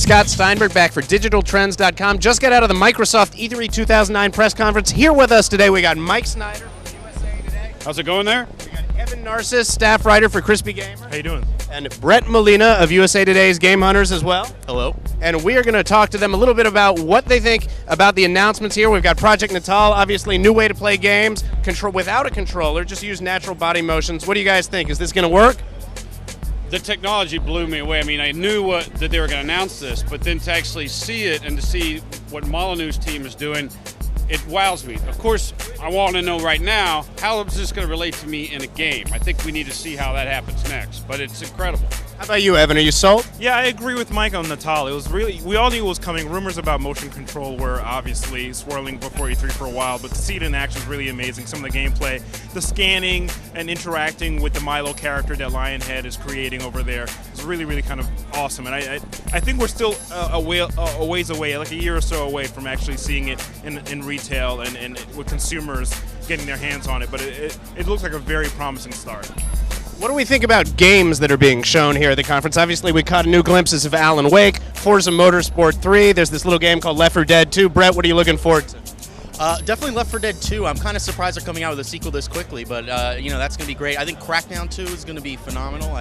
Scott Steinberg back for DigitalTrends.com. Just got out of the Microsoft E3 2009 press conference. Here with us today, we got Mike Snyder from USA Today. How's it going there? We got Evan Narcisse, staff writer for Crispy Gamer. How you doing? And Brett Molina of USA Today's Game Hunters as well. Hello. And we are going to talk to them a little bit about what they think about the announcements here. We've got Project Natal, obviously new way to play games, control without a controller, just use natural body motions. What do you guys think? Is this going to work? The technology blew me away. I mean, I knew that they were going to announce this, but then to actually see it and to see what Molina's team is doing, it wows me. Of course, I want to know right now, how is this going to relate to me in a game? I think we need to see how that happens next, but it's incredible. How about you, Evan? Are you sold? Yeah, I agree with Mike on Natal. It was really, we all knew it was coming. Rumors about motion control were obviously swirling before E3 for a while, but to see it in action is really amazing. Some of the gameplay, the scanning and interacting with the Milo character that Lionhead is creating over there is really, really kind of awesome. And I think we're still a ways away, like a year or so away from actually seeing it in retail and with consumers getting their hands on it. But it looks like a very promising start. What do we think about games that are being shown here at the conference? Obviously, we caught new glimpses of Alan Wake, Forza Motorsport 3. There's this little game called Left 4 Dead 2. Brett, what are you looking forward to? Definitely Left 4 Dead 2. I'm kind of surprised they're coming out with a sequel this quickly, but you know, that's going to be great. I think Crackdown 2 is going to be phenomenal.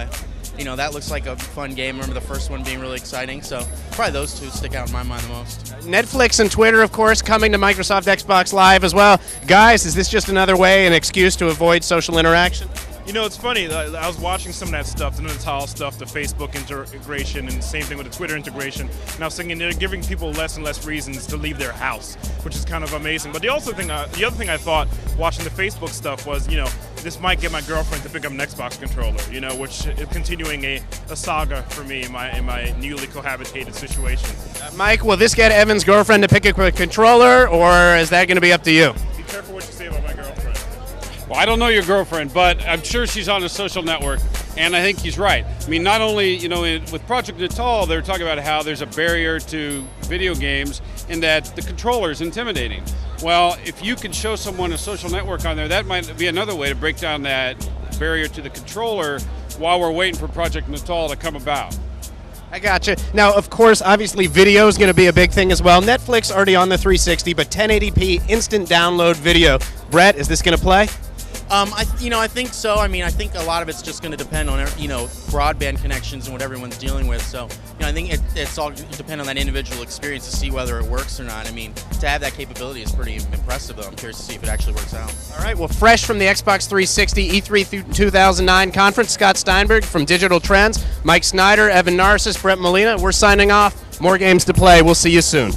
You know, that looks like a fun game. I remember the first one being really exciting, so probably those two stick out in my mind the most. Netflix and Twitter, of course, coming to Microsoft Xbox Live as well. Guys, is this just another way, an excuse to avoid social interaction? You know, it's funny. I was watching some of that stuff, the Natal stuff, the Facebook integration, and the same thing with the Twitter integration. And I was thinking they're giving people less and less reasons to leave their house, which is kind of amazing. But the other thing I thought watching the Facebook stuff was, you know, this might get my girlfriend to pick up an Xbox controller, you know, which is continuing a saga for me in my newly cohabitated situation. Mike, will this get Evan's girlfriend to pick a controller, or is that going to be up to you? Be careful what you say about my girlfriend. Well, I don't know your girlfriend, but I'm sure she's on a social network, and I think he's right. I mean, not only, you know, with Project Natal, they're talking about how there's a barrier to video games and that the controller is intimidating. Well, if you can show someone a social network on there, that might be another way to break down that barrier to the controller while we're waiting for Project Natal to come about. I gotcha. Now, of course, obviously, video is going to be a big thing as well. Netflix already on the 360, but 1080p instant download video. Brett, is this going to play? I think so. I mean, I think a lot of it's just going to depend on, you know, broadband connections and what everyone's dealing with. So, you know, I think it's all depend on that individual experience to see whether it works or not. I mean, to have that capability is pretty impressive, though. I'm curious to see if it actually works out. All right. Well, fresh from the Xbox 360 E3 2009 conference, Scott Steinberg from Digital Trends, Mike Snyder, Evan Narcisse, Brett Molina. We're signing off. More games to play. We'll see you soon.